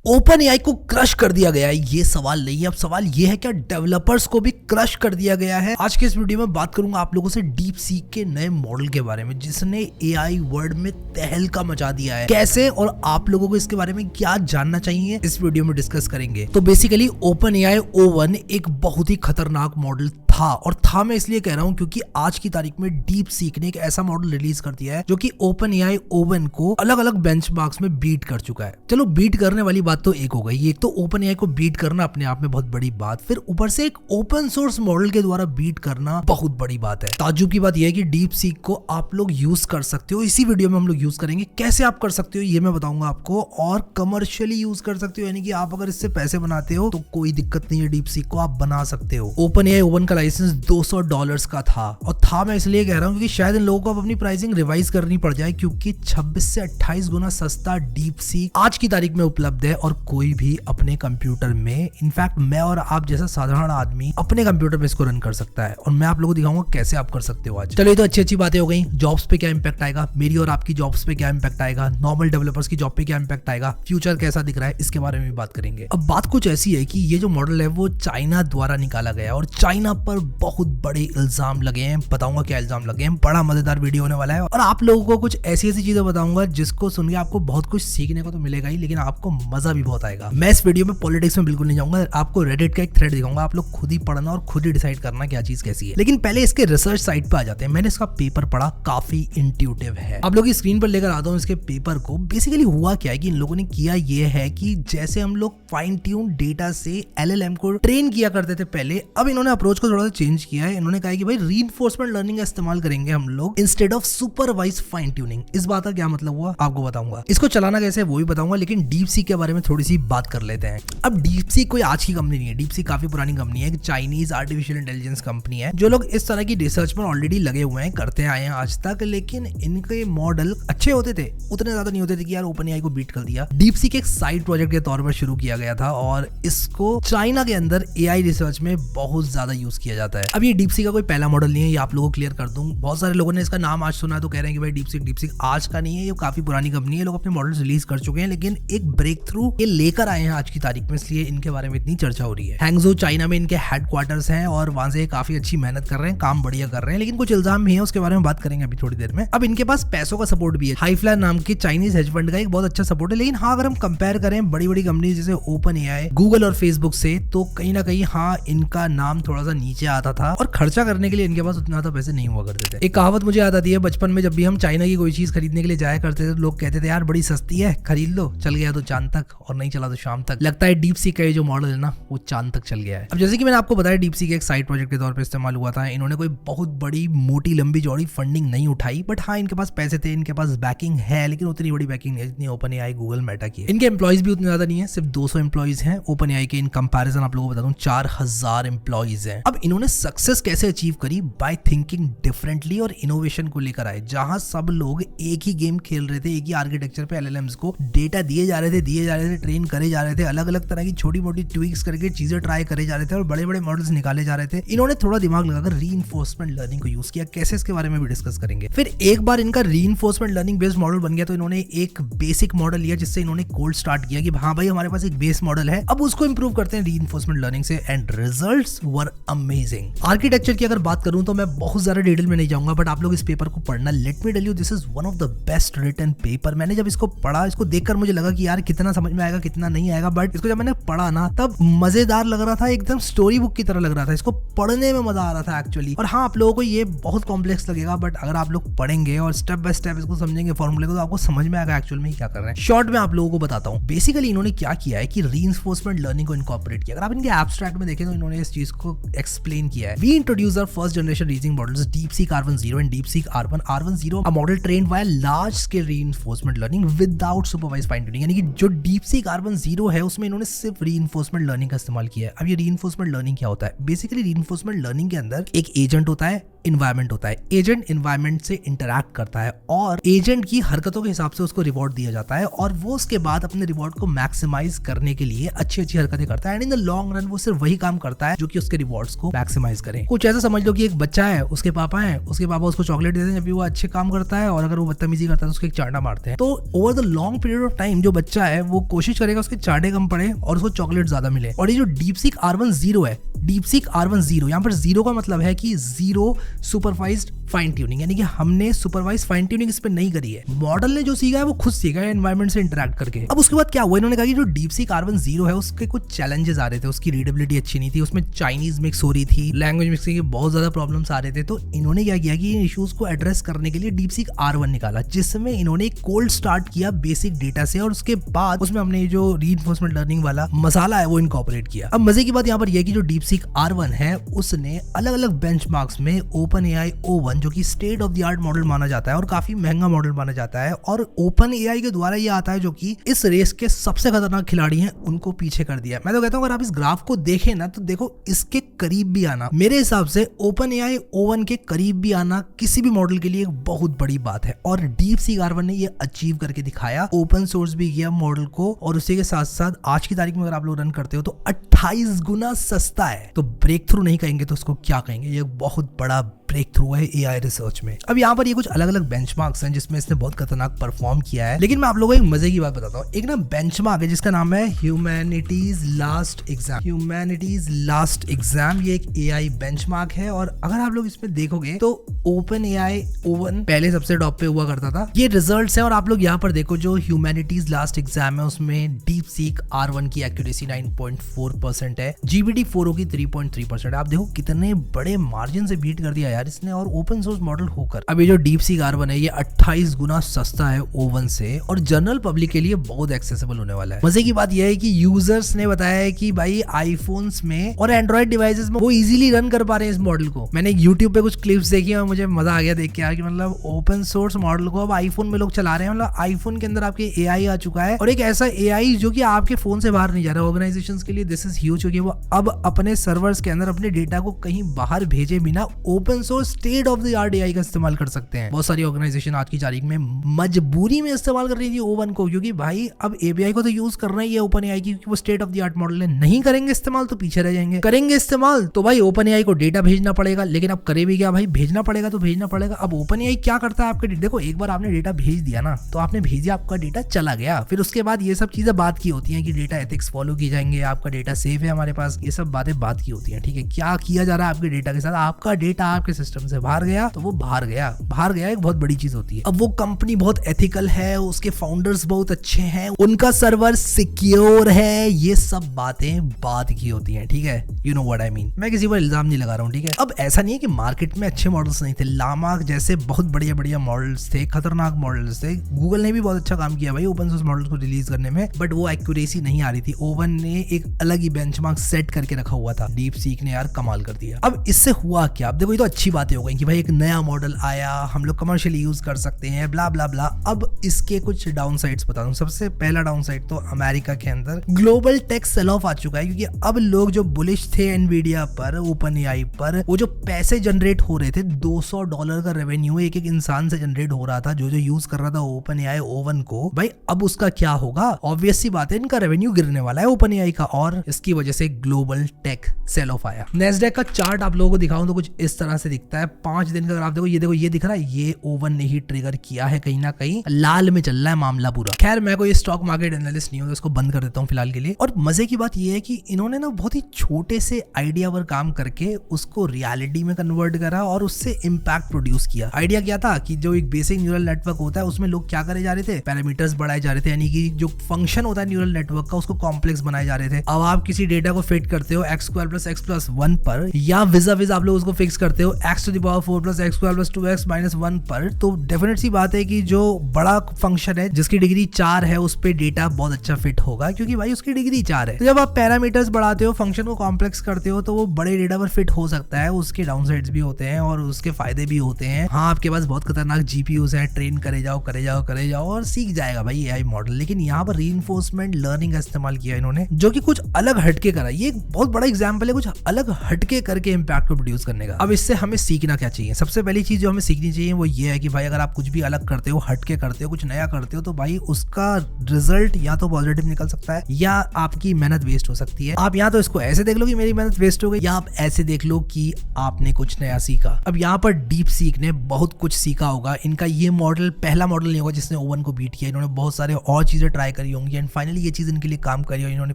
Open AI को crush कर दिया गया है, ये सवाल नहीं है। अब सवाल ये है क्या डेवलपर्स को भी क्रश कर दिया गया है। आज के इस वीडियो में बात करूंगा आप लोगों से डीप सीक के नए मॉडल के बारे में जिसने एआई वर्ल्ड में तहलका मचा दिया है। कैसे और आप लोगों को इसके बारे में क्या जानना चाहिए इस वीडियो में डिस्कस करेंगे। तो बेसिकली ओपन एआई O1 एक बहुत ही खतरनाक मॉडल था, और था मैं इसलिए कह रहा हूं क्योंकि आज की तारीख में डीप सीक ने एक ऐसा मॉडल रिलीज कर दिया है जो कि ओपन एआई O1 को अलग अलग बेंचमार्क्स में बीट कर चुका है। चलो बीट करने वाली बात तो एक हो गई, एक तो ओपन एआई को बीट करना अपने आप में बहुत बड़ी बात, फिर ऊपर से एक ओपन सोर्स मॉडल के द्वारा बीट करना बहुत बड़ी बात है। ताज्जुब की बात यह है कि डीप सीक को आप लोग यूज कर सकते हो। इसी वीडियो में हम लोग यूज करेंगे। कैसे आप कर सकते हो ये मैं बताऊंगा आपको, और कमर्शियली यूज कर सकते हो, यानी कि आप अगर इससे पैसे बनाते हो तो कोई दिक्कत नहीं है, डीप सीक को आप बना सकते हो। ओपन एआई O1 का लाइसेंस $200 का था, और था मैं इसलिए कह रहा हूँ क्योंकि शायद इन लोगों को अब अपनी प्राइसिंग रिवाइज करनी पड़ जाए, क्योंकि 26 से 28 गुना सस्ता डीप सीक आज की तारीख में उपलब्ध है और कोई भी अपने कंप्यूटर में, इनफैक्ट मैं और आप जैसा साधारण आदमी अपने कंप्यूटर पे इसको रन कर सकता है। और मैं आप लोगों को दिखाऊंगा कैसे आप कर सकते हो आज। चलो ये तो अच्छी बातें हो गई। जॉब्स पे क्या इंपैक्ट आएगा, मेरी और आपकी जॉब्स पे क्या इंपैक्ट आएगा, नॉर्मल डेवलपर्स की जॉब पे क्या इंपैक्ट आएगा, फ्यूचर कैसा दिख रहा है, इसके बारे में भी बात करेंगे। अब बात कुछ ऐसी है कि ये जो मॉडल है वो चाइना द्वारा निकाला गया और चाइना पर बहुत बड़े इल्जाम लगे हैं। बताऊंगा क्या इल्जाम लगे हैं, बड़ा मजेदार वीडियो होने वाला है, और आप लोगों को कुछ ऐसी चीजें बताऊंगा जिसको सुन के आपको बहुत कुछ सीखने को तो मिलेगा ही, लेकिन आपको मजा भी बहुत आएगा। मैं इस वीडियो में पॉलिटिक्स में बिल्कुल नहीं जाऊंगा, आपको रेडिट का एक थ्रेड दिखाऊंगा, आप लोग खुद ही पढ़ना और खुद ही डिसाइड करना क्या चीज कैसी है। लेकिन पहले इसके रिसर्च साइट पे आ जाते हैं। मैंने इसका पेपर पढ़ा, काफी इंट्यूटिव है। आप लोग की स्क्रीन पर लेकर आता हूँ इसके पेपर को। बेसिकली हुआ क्या है कि इन लोगों ने किया ये है कि जैसे हम लोग फाइन ट्यून डेटा से LLM को ट्रेन किया करते थे पहले, अब इन्होंने अप्रोच को थोड़ा सा चेंज किया है। इन्होंने कहा कि भाई रीइंफोर्समेंट लर्निंग का इस्तेमाल करेंगे हम लोग instead of supervise fine tuning. इस बात का क्या मतलब हुआ आपको बताऊंगा, इसको चलाना कैसे है वो भी बताऊंगा, लेकिन डीप सीक के बारे में थोड़ी सी बात कर लेते हैं। अब डीप सीक कोई आज की कंपनी नहीं है, डीप सीक काफी पुरानी कंपनी है, एक चाइनीज आर्टिफिशियल इंटेलिजेंस कंपनी है। जो लोग इस तरह की रिसर्च में ऑलरेडी लगे हुए हैं, करते आए हैं आज तक, लेकिन इनके मॉडल अच्छे होते थे, उतने ज्यादा नहीं होते थे कि यार ओपन एआई को बीट कर दिया। डीप सीक एक साइड प्रोजेक्ट के तौर पर शुरू किया गया था, और इसको चाइना के अंदर एआई रिसर्च में बहुत ज्यादा यूज किया जाता है। अब ये डीप सीक का कोई पहला मॉडल नहीं है, ये आप लोगों को क्लियर कर दूं। बहुत सारे लोगों ने इसका नाम आज सुना तो कह रहे हैं कि भाई डीप सीक आज का नहीं है, ये काफी पुरानी कंपनी है, लोग अपने मॉडल्स रिलीज कर चुके हैं, लेकिन एक ब्रेक थ्रू ये लेकर आए हैं आज की तारीख में, इसलिए इनके बारे में इतनी चर्चा हो रही है। हैंगजो चाइना में इनके हेडक्वार्टर्स हैं, और वहां से काफी अच्छी मेहनत कर रहे हैं, काम बढ़िया कर रहे हैं, लेकिन कुछ इल्जाम भी है, उसके बारे में बात करेंगे अभी थोड़ी देर में। अब इनके पास पैसों का सपोर्ट भी है, हाईफ्लाई नाम के चाइनीज हेज फंड का एक बहुत अच्छा सपोर्ट है। लेकिन हाँ, अगर हम कंपेयर करें बड़ी बड़ी कंपनी जैसे ओपन एआई, गूगल और फेसबुक से, तो कहीं ना कहीं हाँ इनका नाम थोड़ा सा नीचे आता था, और खर्चा करने के लिए इनके पास उतना ज्यादा पैसे नहीं हुआ करते थे। एक कहावत मुझे याद आती है, बचपन में जब भी हम चाइना की कोई चीज खरीदने के लिए जाया करते थे तो लोग कहते थे यार बड़ी सस्ती है, खरीद लो, चल गया तो चांद तक और नहीं चला तो शाम तक। लगता है डीप सीक का ये जो मॉडल है ना वो चांद तक चल गया है। अब जैसे कि मैंने आपको बताया डीप सीक एक साइड प्रोजेक्ट के तौर पर इस्तेमाल हुआ था। इन्होंने कोई बहुत बड़ी मोटी लंबी चौड़ी फंडिंग नहीं उठाई, बट हाँ इनके पास पैसे थे, इनके पास बैकिंग है, लेकिन उतनी बड़ी बैकिंग नहीं जितनी ओपन एआई, गूगल, मेटा की है। इनके एम्प्लॉइज भी उतने ज्यादा नहीं है, सिर्फ 200 एम्प्लॉइज हैं। ओपन एआई के इन कंपैरिजन आप लोगों को बता दूं 4000 एम्प्लॉइज हैं। अब इन्होंने सक्सेस कैसे अचीव करी, बाय थिंकिंग डिफरेंटली और इनोवेशन को लेकर आए। जहां सब लोग एक ही गेम खेल रहे थे, एक ही आर्किटेक्चर पे LLMs को डेटा दिए जा रहे थे, ट्रेन करे जा रहे थे, अलग अलग तरह की छोटी मोटी ट्वीक्स करके चीजें ट्राई करे जा रहे थे और बड़े बड़े मॉडल्स निकाले जा रहे थे। इन्होंने थोड़ा दिमाग लगाकर रीइंफोर्समेंट लर्निंग को यूज किया। कैसे, इसके बारे में भी डिस्कस करेंगे। फिर एक बार इनका रीइंफोर्समेंट लर्निंग बेस्ड मॉडल बन गया तो इन्होंने एक बेसिक मॉडल लिया, जिससे इन्होंने कोल्ड स्टार्ट किया कि हाँ भाई हमारे पास एक बेस मॉडल है, अब उसको इंप्रूव करते हैं रीइंफोर्समेंट लर्निंग से, and results were amazing. Architecture की अगर बात करूं तो मैं बहुत ज्यादा डिटेल में नहीं जाऊंगा, बट आप लोग इस पेपर को पढ़ना। Let me tell you, this is one of the best written paper. मैंने जब इसको पढ़ा, इसको देखकर मुझे लगा कि यार कितना समझ में आएगा कितना नहीं आएगा, बट इसको जब मैंने पढ़ा ना तब मजेदार लग रहा था, एकदम स्टोरी बुक की तरह लग रहा था। इसको पढ़ने में मजा आ रहा था एक्चुअली। और हाँ, आप लोगों को ये बहुत कॉम्प्लेक्स लगेगा, बट अगर आप लोग पढ़ेंगे और स्टेप बाय स्टेप इसको समझेंगे फॉर्मूले को, तो आपको समझ में आएगा एक्चुअल में क्या कर रहे हैं। शॉर्ट में आप लोगों को बताता हूँ। बेसिकली इन्होंने क्या किया है कि रीइंफोर्समेंट लर्निंग को इनकॉर्पोरेट किया। अगर आप इनके एब्स्ट्रैक्ट में देखें तो इन्होंने इस चीज को एक्सप्लेन किया है। We introduce our first generation reasoning models DeepSeek R10 and DeepSeek R1। R10 a model trained by large scale reinforcement learning without supervised fine tuning, यानी कि जो DeepSeek R10 है उसमें इन्होंने सिर्फ रीइंफोर्समेंट लर्निंग का इस्तेमाल किया है। अब ये रीइंफोर्समेंट लर्निंग क्या होता है? बेसिकली रीइंफोर्समेंट लर्निंग के अंदर एक एजेंट होता है, इन्वायरमेंट होता है। एजेंट इन्वायरमेंट से इंटरैक्ट करता है और एजेंट की हरकतों के हिसाब से उसको रिवॉर्ड दिया जाता है, और वो उसके बाद अपने रिवॉर्ड को मैक्सिमाइज करने के लिए अच्छी अच्छी हरकतें करता है, and in the long run वो सिर्फ वही काम करता है जो कि उसके रिवॉर्ड्स को मैक्सिमाइज करें। कुछ ऐसा समझ लो कि एक बच्चा है, उसके पापा है, उसके पापा उसको चॉकलेट देते हैं जब भी वो अच्छे काम करता है, और अगर वो बदतमीजी करता है तो उसको एक चांटा मारते हैं। तो over the long period of time जो बच्चा है वो कोशिश करेगा उसके चांटे कम पड़े और उसको चॉकलेट ज्यादा मिले। और ये जो DeepSeek R1 Zero है, DeepSeek R1 Zero, यहाँ पर जीरो का मतलब है कि जीरो सुपरवाइज्ड फाइन ट्यूनिंग, यानी कि हमने सुपरवाइज फाइन ट्यूनिंग इस पे नहीं करी है। मॉडल ने जो सीखा है वो खुद सीखा है एनवायरनमेंट से इंटरेक्ट करके। अब उसके बाद क्या हुआ, इन्होंने कहा कि जो DeepSeek R1 Zero है उसके कुछ चैलेंजेस आ रहे थे, उसकी रीडेबिलिटी अच्छी नहीं थी, उसमें चाइनीज मिक्स हो रही थी, लैंग्वेज मिक्सिंग के बहुत ज्यादा प्रॉब्लम्स आ रहे थे। तो इन्होंने क्या किया कि इन इश्यूज को एड्रेस करने के लिए DeepSeek R1 निकाला, जिसमें इन्होंने एक कोल्ड स्टार्ट किया बेसिक डेटा से, और उसके बाद उसमें हमने जो रीइंफोर्समेंट लर्निंग वाला मसाला है वो इनकॉर्पोरेट किया। अब मजे की बात यहाँ पर यह कि जो DeepSeek R1 है उसने अलग अलग बेंचमार्क्स में OpenAI O1, जो कि state of the art model माना जाता है और काफी महंगा मॉडल माना जाता है, और OpenAI के द्वारा ये आता है जो कि इस रेस के सबसे खतरनाक खिलाड़ी हैं, उनको पीछे कर दिया। मैं तो कहता हूँ अगर आप इस ग्राफ को देखें ना तो देखो इसके करीब भी आना, मेरे हिसाब से OpenAI O1 के करीब भी आना किसी भी मॉडल के लिए एक बहुत बड़ी बात है, और DeepSeek R1 ने ये अचीव करके दिखाया। ओपन सोर्स भी किया मॉडल को, और उसी के साथ साथ आज की तारीख में अगर आप लोग रन करते हो तो 28 गुना सस्ता है। तो ब्रेक थ्रू नहीं कहेंगे तो उसको क्या कहेंगे, ये बहुत बड़ा ब्रेक थ्रू है AI रिसर्च में। अब यहाँ पर ये कुछ अलग अलग बेंचमार्क्स हैं जिसमें इसने बहुत खतरनाक परफॉर्म किया है, लेकिन मैं आप लोगों को एक मजे की बात बताता हूँ। एक ना बेंचमार्क है जिसका नाम है humanities last exam. Humanities last exam ये एक AI बेंचमार्क है, और अगर आप लोग इसमें देखोगे तो OpenAI O1 पहले सबसे टॉप पे हुआ करता था। ये रिजल्ट्स है, और आप लोग यहाँ पर देखो जो ह्यूमैनिटीज लास्ट एग्जाम है उसमें DeepSeek R1 की एक्यूरेसी 9.4% है, GPT-4o की 3.3% है। आप देखो कितने बड़े मार्जिन से बीट कर दिया यार इसने, और ओपन सोर्स मॉडल होकर। अब ये जो DeepSeek R1 है ये 28 गुना सस्ता है O1 से, और जनरल पब्लिक के लिए बहुत एक्सेसिबल होने वाला है। मजे की बात यह है कि यूजर्स ने बताया है कि भाई आईफोन्स में और एंड्रॉइड डिवाइसेस में वो इजीली रन कर पा रहे हैं इस मॉडल को। मैंने यूट्यूब पे कुछ क्लिप्स देखी और मुझे मजा आ गया देख के यार कि मतलब ओपन सोर्स मॉडल को अब आईफोन में लोग चला रहे हैं। मतलब आईफोन के अंदर आपके AI आ चुका है, और एक ऐसा AI जो कि आपके फोन से बाहर नहीं जा रहा। ऑर्गेनाइजेशंस के लिए दिस इज ह्यूज, क्योंकि वो अब अपने सर्वर्स के अंदर अपने डेटा को कहीं बाहर भेजे बिना open source state of the art AI का इस्तेमाल कर सकते हैं। बहुत सारी ऑर्गेनाइजेशन आज की तारीख में मजबूरी में इस्तेमाल कर रही थी O1 को, क्योंकि भाई अब API को तो यूज करना ही है OpenAI की, क्योंकि वो state of the art model है। नहीं करेंगे इस्तेमाल तो पीछे रह जाएंगे, करेंगे इस्तेमाल तो भाई OpenAI को डेटा भेजना पड़ेगा। लेकिन अब करे भी क्या भाई, भेजना पड़ेगा तो भेजना पड़ेगा। अब OpenAI क्या करता है आपके, देखो एक बार आपने डेटा भेज दिया ना तो आपने भेज दिया, आपका डेटा चला गया, फिर उसके बाद ये सब चीजें बात की होती हैं कि डेटा एथिक्स फॉलो की जाएंगे, आपका डेटा सेफ है हमारे पास, ये सब बातें बात की होती हैं। ठीक है, क्या किया जा रहा है आपके डेटा के साथ, आपका डेटा आपके सिस्टम से बाहर गया तो वो बाहर गया एक बहुत बड़ी चीज होती है। अब वो कंपनी बहुत एथिकल है, उसके फाउंडर्स बहुत अच्छे हैं, उनका सर्वर सिक्योर है, ये सब बातें बात की होती हैं। ठीक है, you know what I mean. मैं किसी पर इल्जाम नहीं लगा रहा हूँ। ठीक है, अब ऐसा नहीं है कि मार्केट में अच्छे मॉडल्स नहीं थे, लामार्क जैसे बहुत बढ़िया बढ़िया मॉडल्स थे, खतरनाक मॉडल्स थे। गूगल ने भी बहुत अच्छा काम किया भाई ओपन सोर्स मॉडल्स को रिलीज करने में, बट वो एक्यूरेसी नहीं आ रही थी। O1 ने एक अलग ही बेंचमार्क सेट करके रखा हुआ था। DeepSeek ने यार कमाल कर दिया। अब इससे हुआ क्या, अब देखो ये तो अच्छी बातें हो गई कि भाई एक नया मॉडल आया, हम लोग कमर्शियली यूज कर सकते हैं, ब्ला ब्ला ब्ला। अब इसके कुछ डाउन साइड्स बता दूं। सबसे पहला डाउन साइड तो अमेरिका के अंदर ग्लोबल टेक सेल ऑफ आ चुका है, क्योंकि अब लोग जो बुलिश थे एनवीडिया पर, OpenAI पर, वो जो पैसे जनरेट हो रहे थे, $200 का रेवेन्यू एक इंसान से जनरेट हो रहा था जो यूज कर रहा था OpenAI O1 को। भाई अब उसका क्या होगा, ऑब्वियस सी बात है इनका रेवेन्यू गिरने वाला है OpenAI का, और इसकी वजह से ग्लोबल टेक सेल ऑफ आया। Nasdaq का चार्ट आप लोगों को दिखाऊं तो कुछ इस तरह से दिखता है। 5 दिन का अगर आप देखो, ये दिख रहा है, ये O1 ने ही ट्रिगर किया है, कहीं ना कहीं लाल में चल रहा है मामला पूरा। खैर मैं कोई स्टॉक मार्केट एनालिस्ट नहीं हूं तो इसको बंद कर देता हूं फिलहाल के लिए। और मजे की बात ये है कि इन्होंने ना बहुत ही छोटे से आइडिया पर काम करके उसको रियलिटी में कन्वर्ट करा और उससे इंपैक्ट प्रोड्यूस किया। आइडिया क्या था कि जो एक बेसिक न्यूरल नेटवर्क होता है उसमें लोग क्या करे जा रहे थे, पैरामीटर्स बढ़ाए जा रहे थे, यानी कि जो फंक्शन होता है न्यूरल नेटवर्क का उसको कॉम्प्लेक्स बनाए जा रहे थे। अब आप किसी डेटा को फिट करते हो x² + x+1 पर, या विजा विज आप लोग उसको फिक्स करते हो x⁴ + x² + 2x - 1 पर, तो डेफिनेट सी बात है कि जो बड़ा फंक्शन है जिसकी डिग्री 4 है उस पे डेटा बहुत अच्छा फिट होगा, क्योंकि भाई उसकी डिग्री 4 है। तो जब आप पैरामीटर्स बढ़ाते हो, फंक्शन को कॉम्प्लेक्स करते हो, तो वो बड़े डेटा पर फिट हो सकता है। उसके डाउनसाइड्स भी होते हैं और उसके फायदे भी होते हैं। हाँ, आपके पास बहुत खतरनाक GPUs हैं, ट्रेन करे जाओ और सीख जाएगा भाई AI मॉडल। लेकिन यहाँ पर रीइंफोर्समेंट लर्निंग का इस्तेमाल किया इन्होंने, जो कि कुछ अलग हटके करा। ये एक बहुत बड़ा एग्जाम्पल है कुछ अलग हटके करके इम्पैक्ट को प्रोड्यूस करने का। अब इससे हमें हमें सीखना क्या चाहिए। सबसे पहली चीज जो हमें सीखनी चाहिए वो ये है कि भाई अगर आप कुछ भी अलग करते हो, हटके करते हो, कुछ नया करते हो, तो भाई उसका रिजल्ट या तो पॉजिटिव निकल सकता है या आपकी मेहनत वेस्ट हो सकती है। आप या तो इसको ऐसे देख लो कि मेरी मेहनत वेस्ट हो गई, या आप ऐसे देख लो कि आपने कुछ नया सीखा। अब यहाँ पर डीप सीक ने बहुत कुछ सीखा होगा। इनका ये मॉडल पहला मॉडल नहीं होगा जिसने ओवन को बीट किया। इन्होंने बहुत सारे और चीजें ट्राई करी होंगी एंड फाइनली ये चीज इनके लिए काम करी और इन्होंने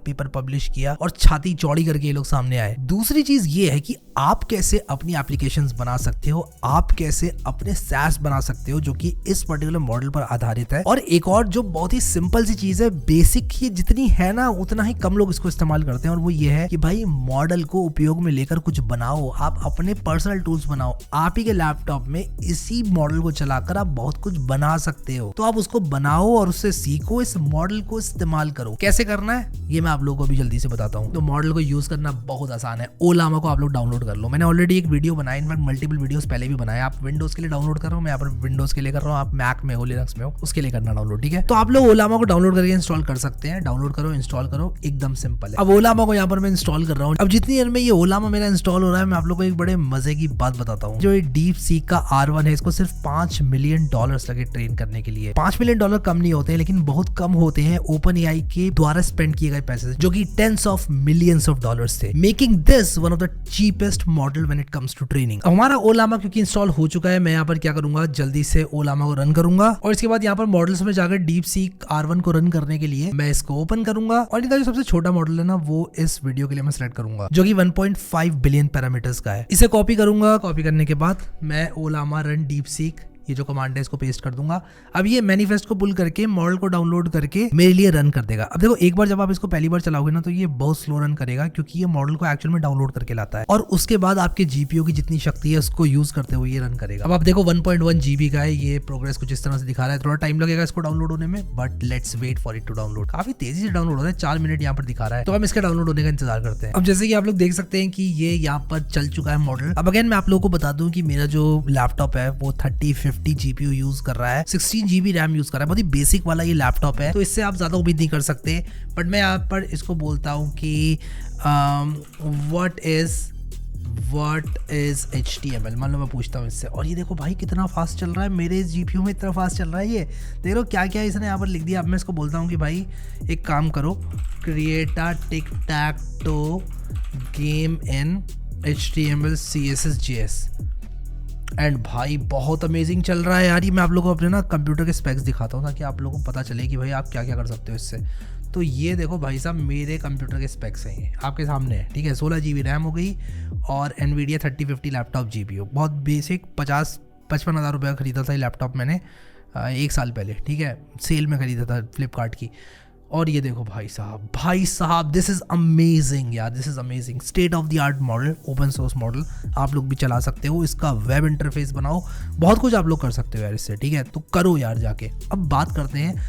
पेपर पब्लिश किया और छाती चौड़ी करके ये लोग सामने आए। दूसरी चीज ये है कि आप कैसे अपनी एप्लीकेशंस बना सकते हो, आप कैसे अपने SaaS बना सकते हो जो कि इस पर्टिकुलर मॉडल पर आधारित है। और एक और जो बहुत ही सिंपल सी चीज है, बेसिक ही जितनी है ना उतना ही कम लोग इसको इस्तेमाल करते हैं, और वो ये है कि भाई मॉडल को उपयोग में लेकर कुछ बनाओ। आप अपने पर्सनल टूल्स बनाओ। आप ही के लैपटॉप में इसी मॉडल को चलाकर आप बहुत कुछ बना सकते हो। तो आप उसको बनाओ और उससे सीखो, इस मॉडल को इस्तेमाल करो। कैसे करना है ये मैं आप लोगों को अभी जल्दी से बताता हूँ। तो मॉडल को यूज करना बहुत आसान है। ओलामा को आप लोग डाउनलोड कर लो। मैंने ऑलरेडी एक वीडियो बनाया, इनफैक्ट मल्टीपल वीडियोस पहले भी बनाए। आप विंडोज के लिए डाउनलोड कर रहे हो, मैं यहाँ पर विंडोज के लिए कर रहा हूँ, आप मैक में हो, लिनक्स में हो, उसके लिए करना डाउनलोड, ठीक है। तो आप लोग ओलामा को डाउनलोड करके इंस्टॉल कर सकते हैं। डाउनलोड करो, इंस्टॉल करो, एकदम सिंपल है। अब ओलामा को यहाँ पर मैं इंस्टॉल कर रहा हूँ। अब जितनी देर में ये ओलामा मेरा इंस्टॉल हो रहा है, मैं आप लोग को एक बड़े मजे की बात बताता हूँ। जो ये डीप सीक का R1 है, इसको सिर्फ $5 मिलियन लगे ट्रेन करने के लिए। $5 मिलियन कम नहीं होते हैं, लेकिन बहुत कम होते हैं ओपन AI के द्वारा स्पेंड किए गए पैसे, जो कि tens of millions of dollars थे, making this one of the cheapest model when it comes to training. हमारा ओलामा क्योंकि इंस्टॉल हो चुका है, मैं यहाँ पर क्या करूंगा, जल्दी से ओलामा को रन करूंगा और इसके बाद यहाँ पर मॉडल्स में जाकर डीप सीक R1 को रन करने के लिए मैं इसको ओपन करूंगा और इनका जो सबसे छोटा मॉडल है ना, वो इस वीडियो के लिए मैं सेलेक्ट करूंगा, जो कि 1.5 बिलियन पैरामीटर्स का है। इसे कॉपी करूंगा। कॉपी करने के बाद मैं ओलामा रन डीप सीक, ये जो कमांड है इसको पेस्ट कर दूंगा। अब ये मैनिफेस्ट को पुल करके मॉडल को डाउनलोड करके मेरे लिए रन कर देगा। अब देखो, एक बार जब आप इसको पहली बार चलाओगे ना, तो ये बहुत स्लो रन करेगा क्योंकि ये मॉडल को एक्चुअल में डाउनलोड करके लाता है और उसके बाद आपके जीपीयू की जितनी शक्ति है उसको यूज करते हुए ये रन करेगा। अब आप देखो 1.1 GB का है। ये प्रोग्रेस कुछ इस तरह से दिखा रहा है। थोड़ा टाइम लगेगा इसको डाउनलोड होने में, but let's wait for it to download. काफी तेजी से डाउनलोड हो रहा है, 4 मिनट यहाँ पर दिखा रहा है। तो हम इसके डाउनलोड होने का इंतजार करते हैं। अब जैसे कि आप लोग देख सकते हैं कि ये यहाँ पर चल चुका है मॉडल। अब अगेन मैं आप लोगों को बता दूं कि मेरा जो लैपटॉप है वो 3050 GPU यूज कर रहा है, 16 GB रैम यूज कर रहा है। बहुत ही बेसिक वाला ये लैपटॉप है, तो इससे आप ज्यादा उम्मीद नहीं कर सकते। बट मैं यहाँ पर इसको बोलता हूँ कि व्हाट इज HTML, मान लो मैं पूछता हूँ इससे, और ये देखो भाई कितना फास्ट चल रहा है। मेरे GPU में इतना फास्ट चल रहा है। ये देख लो क्या क्या इसने यहाँ पर लिख दिया। अब मैं इसको बोलता हूँ कि भाई एक काम करो, create a tick tech to game in HTML CSS JS, and भाई बहुत अमेजिंग चल रहा है यार। ये मैं आप लोगों को अपने ना कंप्यूटर के स्पेक्स दिखाता हूँ ताकि आप लोगों को पता चले कि भाई आप क्या क्या कर सकते हो इससे। तो ये देखो भाई साहब, मेरे कंप्यूटर के स्पेक्स हैं, ये आपके सामने है, ठीक है। 16 GB रैम हो गई और NVIDIA 3050 लैपटॉप GPU, बहुत बेसिक। 55 हज़ार रुपये का खरीदा था ये लैपटॉप मैंने 1 साल पहले, ठीक है, सेल में खरीदा था फ्लिपकार्ट की। और ये देखो भाई साहब दिस इज अमेजिंग यार, this is amazing. State of the art model, open source model, आप लोग भी चला सकते हो। इसका वेब इंटरफेस बनाओ, बहुत कुछ आप लोग कर सकते हो यार इससे, ठीक है। तो करो यार जाके। अब बात करते हैं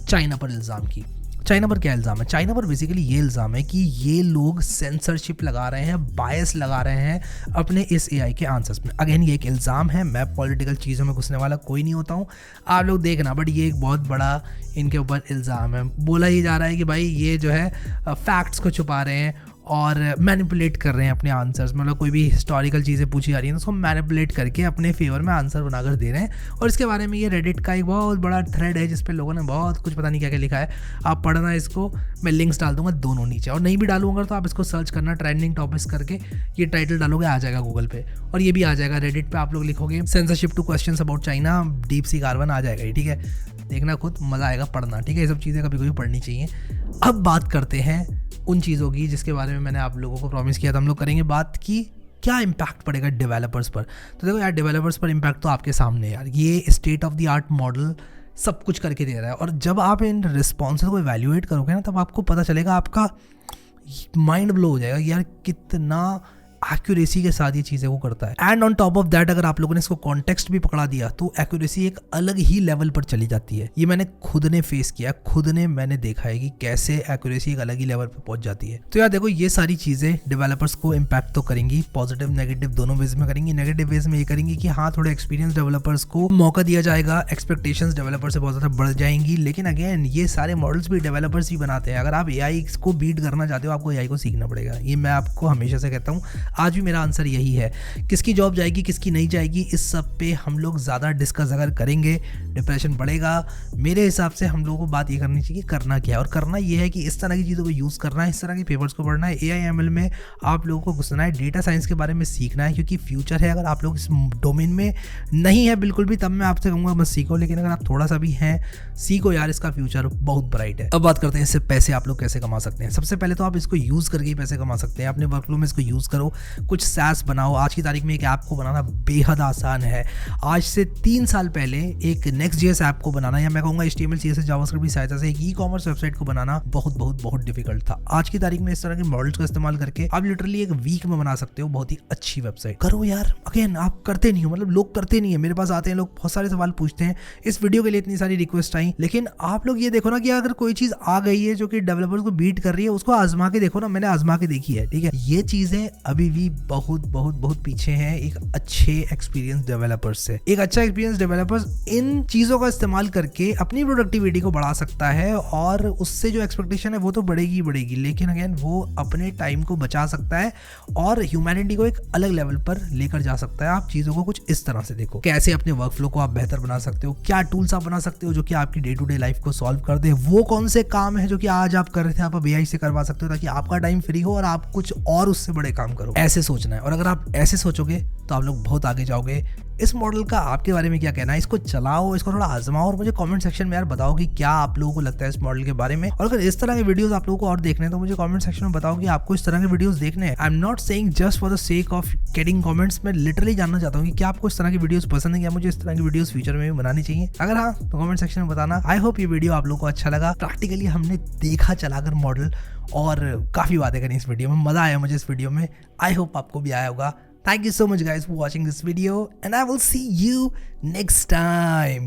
चाइना पर इल्ज़ाम की। चाइना पर क्या इल्ज़ाम है? चाइना पर बेसिकली ये इल्ज़ाम है कि ये लोग सेंसरशिप लगा रहे हैं, बायस लगा रहे हैं अपने इस AI के आंसर्स में। अगेन ये एक इल्ज़ाम है, मैं पॉलिटिकल चीज़ों में घुसने वाला कोई नहीं होता हूँ, आप लोग देखना, बट ये एक बहुत बड़ा इनके ऊपर इल्ज़ाम है। बोला ही जा रहा है कि भाई ये जो है फैक्ट्स को छुपा रहे हैं और मैनिपुलेट कर रहे हैं अपने आंसर्स। मतलब कोई भी हिस्टोरिकल चीज़ें पूछी जा रही हैं तो उसको मैनिपुलेट करके अपने फेवर में आंसर बनाकर दे रहे हैं। और इसके बारे में ये रेडिट का एक बहुत बड़ा थ्रेड है जिस पे लोगों ने बहुत कुछ पता नहीं क्या क्या लिखा है। आप पढ़ना इसको, मैं लिंक्स डाल दूंगा दोनों नीचे, और नहीं भी डालूंगा तो आप इसको सर्च करना ट्रेंडिंग टॉपिक्स करके, ये टाइटल डालोगे आ जाएगा गूगल पे, और ये भी आ जाएगा रेडिट पे। आप लोग लिखोगे censorship two questions about China deep seek R1 आ जाएगा, ठीक है। देखना खुद, मज़ा आएगा पढ़ना, ठीक है। ये सब चीज़ें कभी कभी पढ़नी चाहिए। अब बात करते हैं उन चीज़ों की जिसके बारे में मैंने आप लोगों को प्रॉमिस किया था। हम लोग करेंगे बात की क्या इम्पैक्ट पड़ेगा डेवलपर्स पर। तो देखो यार, डेवलपर्स पर इम्पैक्ट तो आपके सामने है यार। ये state of the art model सब कुछ करके दे रहा है, और जब आप इन रिस्पॉन्सेस को इवैल्यूएट करोगे ना, तब आपको पता चलेगा, आपका माइंड ब्लो हो जाएगा यार कितना एक्यूरेसी के साथ ये चीज़ें वो करता है। And on top of that, अगर आप लोगों ने इसको कॉन्टेक्स्ट भी पकड़ा दिया तो एक्यूरेसी एक अलग ही लेवल पर चली जाती है। ये मैंने खुद ने फेस किया, खुद ने मैंने देखा है कि कैसे एक्यूरेसी एक अलग ही लेवल पर पहुंच जाती है। तो यार देखो, ये सारी चीज़ें डेवलपर्स को इम्पैक्ट तो करेंगी, पॉजिटिव नेगेटिव दोनों वेज में करेंगी। नेगेटिव वेज में ये करेंगी कि हाँ, थोड़े एक्सपीरियंस डेवलपर्स को मौका दिया जाएगा, एक्सपेक्टेशंस डेवलपर से बहुत ज़्यादा बढ़ जाएंगी। लेकिन अगेन, ये सारे मॉडल्स भी डेवलपर्स ही बनाते हैं। अगर आप AI को बीट करना चाहते हो, आपको AI को सीखना पड़ेगा। ये मैं आपको हमेशा से कहता हूँ। आज भी मेरा आंसर यही है। किसकी जॉब जाएगी किसकी नहीं जाएगी, इस सब पे हम लोग ज़्यादा डिस्कस अगर करेंगे डिप्रेशन बढ़ेगा। मेरे हिसाब से हम लोगों को बात ये करनी चाहिए करना क्या है, और करना ये है कि इस तरह की चीज़ों को यूज़ करना है, इस तरह के पेपर्स को पढ़ना है, AI/ML में आप लोगों को घुसना है, डेटा साइंस के बारे में सीखना है, क्योंकि फ्यूचर है। अगर आप लोग इस डोमेन में नहीं है बिल्कुल भी, तब मैं आपसे कहूँगा मत सीखो, लेकिन अगर आप थोड़ा सा भी हैं सीखो यार, इसका फ्यूचर बहुत ब्राइट है। अब बात करते हैं इससे पैसे आप लोग कैसे कमा सकते हैं। सबसे पहले तो आप इसको यूज़ करके ही पैसे कमा सकते हैं। अपने वर्कफ्लो में इसको यूज़ करो, कुछ SaaS बनाओ। आज की तारीख में एक ऐप को बनाना बेहद आसान है। आज से 3 साल पहले एक Next.js ऐप को बनाना, या मैं कहूँगा HTML CSS जावास्क्रिप्ट की सहायता से एक ई-कॉमर्स वेबसाइट को बनाना बहुत डिफिकल्ट था। आज की तारीख में इस तरह के मॉडल्स का इस्तेमाल करके आप लिटरली एक वीक में बना सकते हो बहुत ही अच्छी वेबसाइट। करो यार, अगेन आप करते नहीं हो, मतलब लोग करते नहीं है। मेरे पास आते हैं लोग, बहुत सारे सवाल पूछते हैं, इस वीडियो के लिए इतनी सारी रिक्वेस्ट आई, लेकिन आप लोग ये देखो ना कि अगर कोई चीज आ गई है जो कि डेवलपर्स को बीट कर रही है, उसको आजमा के देखो ना। मैंने आजमा के देखी है, ठीक है। ये चीजें अभी भी बहुत पीछे हैं एक अच्छे एक्सपीरियंस डेवलपर्स से। एक अच्छा एक्सपीरियंस डेवलपर्स इन चीजों का इस्तेमाल करके अपनी प्रोडक्टिविटी को बढ़ा सकता है, और उससे जो एक्सपेक्टेशन है वो तो बढ़ेगी, लेकिन अगेन वो अपने टाइम को बचा सकता है और ह्यूमैनिटी को एक अलग लेवल पर लेकर जा सकता है। आप चीजों को कुछ इस तरह से देखो, कैसे अपने वर्कफ्लो को आप बेहतर बना सकते हो, क्या टूल्स आप बना सकते हो जो कि आपकी डे टू डे लाइफ को सॉल्व कर दे, वो कौन से काम है जो कि आज आप कर रहे थे आप अब AI से करवा सकते हो, ताकि आपका टाइम फ्री हो और आप कुछ और उससे बड़े काम करो। ऐसे सोचना है, और अगर आप ऐसे सोचोगे तो आप लोग बहुत आगे जाओगे। इस मॉडल का आपके बारे में क्या कहना है, इसको चलाओ, इसको थोड़ा आजमाओ, और मुझे कमेंट सेक्शन में यार बताओ कि क्या आप लोगों को लगता है इस मॉडल के बारे में। और अगर इस तरह के वीडियोस आप लोगों को और देखने हैं तो मुझे कमेंट सेक्शन में बताओ कि आपको इस तरह के वीडियोस देखने हैं। I am not saying just for the sake of getting comments. मैं लिटरली जानना चाहता हूँ कि क्या आपको इस तरह की वीडियोस पसंद है, क्या मुझे इस तरह की वीडियोस फ्यूचर में भी बनानी चाहिए। अगर हाँ तो कमेंट सेक्शन में बताना। आई होप ये वीडियो आप लोगों को अच्छा लगा। प्रैक्टिकली हमने देखा चलाकर मॉडल, और काफी बातें करी इस वीडियो में, मजा आया मुझे इस वीडियो में। आई होप आपको भी आया होगा। Thank you so much guys for watching this video, and I will see you next time.